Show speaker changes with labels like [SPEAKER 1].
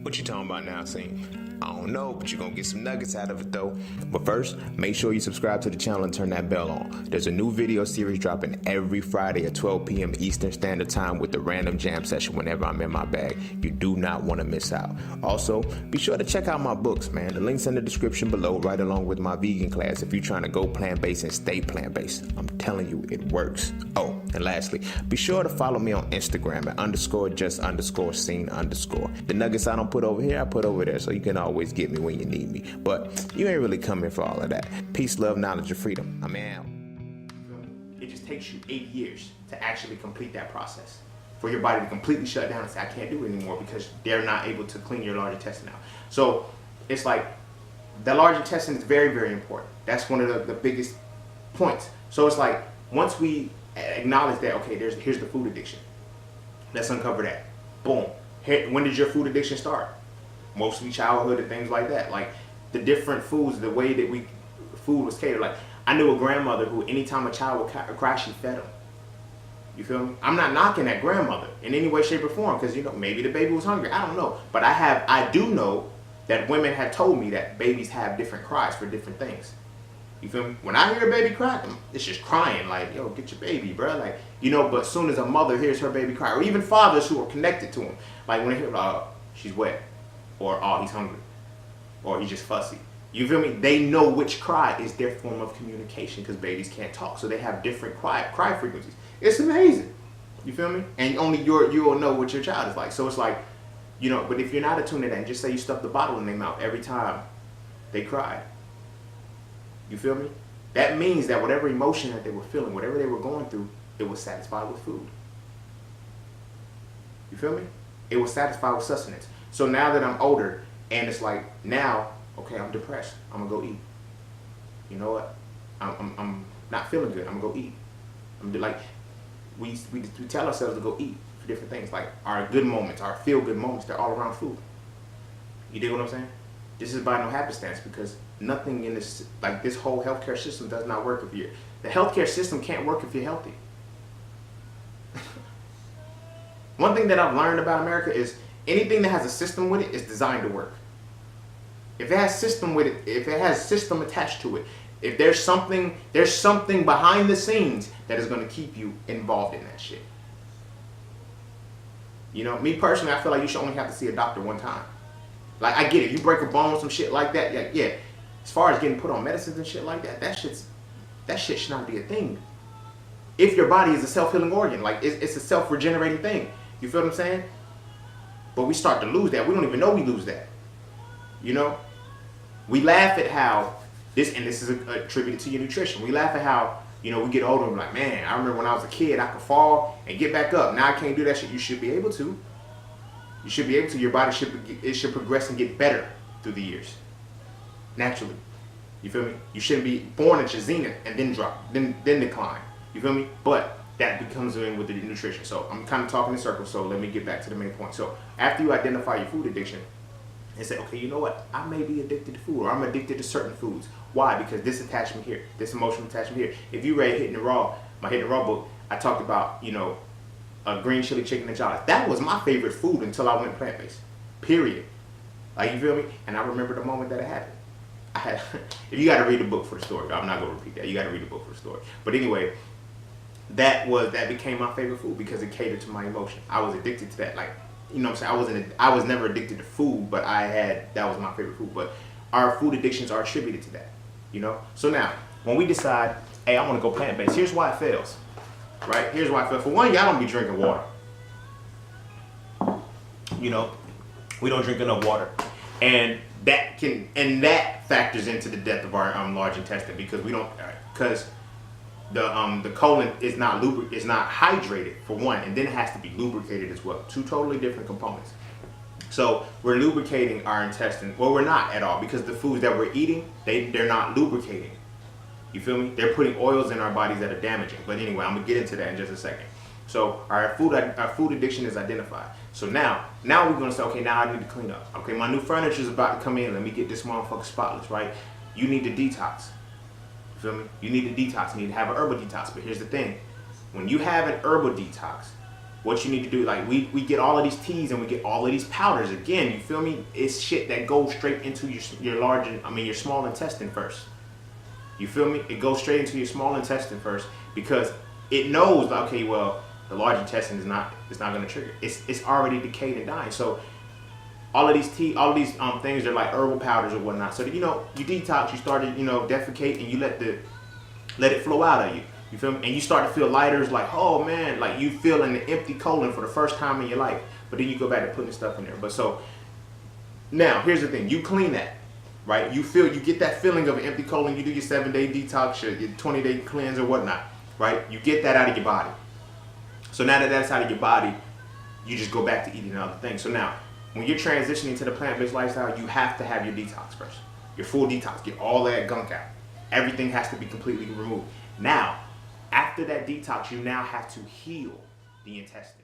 [SPEAKER 1] What you talking about now, Cine? I don't know, but you're gonna get some nuggets out of it though. But first, make sure you subscribe to the channel and turn that bell on. There's a new video series dropping every Friday at 12 p.m. Eastern Standard Time with the random jam session whenever I'm in my bag. You do not want to miss out. Also, be sure to check out my books, man. The link's in the description below, right along with my vegan class if you're trying to go plant-based and stay plant-based. I'm telling you, it works. Oh, and lastly, be sure to follow me on Instagram at _just_scene_. The nuggets I don't put over here, I put over there, so you can always get me when you need me. But you ain't really coming for all of that. Peace, love, knowledge, and freedom. I'm out. It just takes you 8 years to actually complete that process. For your body to completely shut down and say, I can't do it anymore because they're not able to clean your large intestine out. So it's like the large intestine is very, very important. That's one of the biggest points. So it's like once we acknowledge that, okay, here's the food addiction. Let's uncover that. Boom. When did your food addiction start? Mostly childhood and things like that. Like the different foods, the way that food was catered. Like I knew a grandmother who anytime a child would cry, she fed him. You feel me? I'm not knocking that grandmother in any way, shape, or form because, you know, maybe the baby was hungry. I don't know. But I do know that women have told me that babies have different cries for different things. You feel me? When I hear a baby cry, it's just crying like, yo, get your baby, bro. Like, you know, but as soon as a mother hears her baby cry, or even fathers who are connected to him, like when they hear, oh, she's wet, or oh, he's hungry, or he's just fussy. You feel me? They know which cry is their form of communication because babies can't talk. So they have different cry frequencies. It's amazing. You feel me? And only you'll know what your child is like. So it's like, you know, but if you're not attuned to that and just say you stuff the bottle in their mouth every time they cry, you feel me? That means that whatever emotion that they were feeling, whatever they were going through, it was satisfied with food. You feel me? It was satisfied with sustenance. So now that I'm older and it's like now, okay, I'm depressed. I'm gonna go eat. You know what? I'm not feeling good. I'm gonna go eat. I'm like, we tell ourselves to go eat for different things. Like our good moments, our feel good moments, they're all around food. You dig what I'm saying? This is by no happenstance because nothing in this, like this whole healthcare system does not work if the healthcare system can't work if you're healthy. One thing that I've learned about America is anything that has a system with it is designed to work. If it has system with it, if it has system attached to it, if there's something behind the scenes that is going to keep you involved in that shit. You know, me personally, I feel like you should only have to see a doctor one time. Like I get it, you break a bone, some shit like that, yeah. As far as getting put on medicines and shit like that, that shit should not be a thing. If your body is a self-healing organ, like it's a self-regenerating thing. You feel what I'm saying? But we start to lose that. We don't even know we lose that. You know? We laugh at how this is attributed to your nutrition. We laugh at how, you know, we get older and we're like, man, I remember when I was a kid, I could fall and get back up. Now I can't do that shit. You should be able to. You should be able to. Your body should progress and get better through the years. Naturally. You feel me? You shouldn't be born at your zenith and then drop, then decline. You feel me? But that becomes in with the nutrition. So I'm kind of talking in circles, so let me get back to the main point. So after you identify your food addiction and say, okay, you know what? I may be addicted to food, or I'm addicted to certain foods. Why? Because this attachment here, this emotional attachment here. If you read Hitting the Raw, my Hitting the Raw book, I talked about, you know, a green chili chicken enchilada. That was my favorite food until I went plant-based. Period. Like, you feel me? And I remember the moment that it happened. If you got to read the book for the story, I'm not going to repeat that. You got to read the book for the story. But anyway, that became my favorite food because it catered to my emotion. I was addicted to that. Like, you know what I'm saying? I was never addicted to food, but that was my favorite food. But our food addictions are attributed to that, you know? So now, when we decide, hey, I want to go plant-based, here's why it fails, right? Here's why it fails. For one, y'all don't be drinking water. You know, we don't drink enough water. And that factors into the death of our large intestine because the colon is not hydrated for one, and then it has to be lubricated as well. Two totally different components. So we're lubricating our intestine. Well, we're not at all because the foods that we're eating, they're not lubricating. You feel me? They're putting oils in our bodies that are damaging. But anyway, I'm gonna get into that in just a second. So our food addiction is identified. So now we're gonna say, okay, now I need to clean up. Okay, my new furniture is about to come in. Let me get this motherfucker spotless, right? You need to detox. You feel me? You need to detox. You need to have an herbal detox. But here's the thing: when you have an herbal detox, what you need to do, like we get all of these teas and we get all of these powders. Again, you feel me? It's shit that goes straight into your small intestine first. You feel me? It goes straight into your small intestine first because it knows, like, okay, well, the large intestine is not going to trigger. It's already decayed and dying. So all of these things are like herbal powders or whatnot. So that, you detox, you started, defecate, and you let it flow out of you. You feel me? And you start to feel lighter. It's like, oh man, like you feel an empty colon for the first time in your life. But then you go back to putting stuff in there. But so now here's the thing: you clean that, right? You get that feeling of an empty colon. You do your 7-day detox, your 20-day cleanse or whatnot, right? You get that out of your body. So now that that's out of your body, you just go back to eating other things. So now, when you're transitioning to the plant-based lifestyle, you have to have your detox first. Your full detox. Get all that gunk out. Everything has to be completely removed. Now, after that detox, you now have to heal the intestine.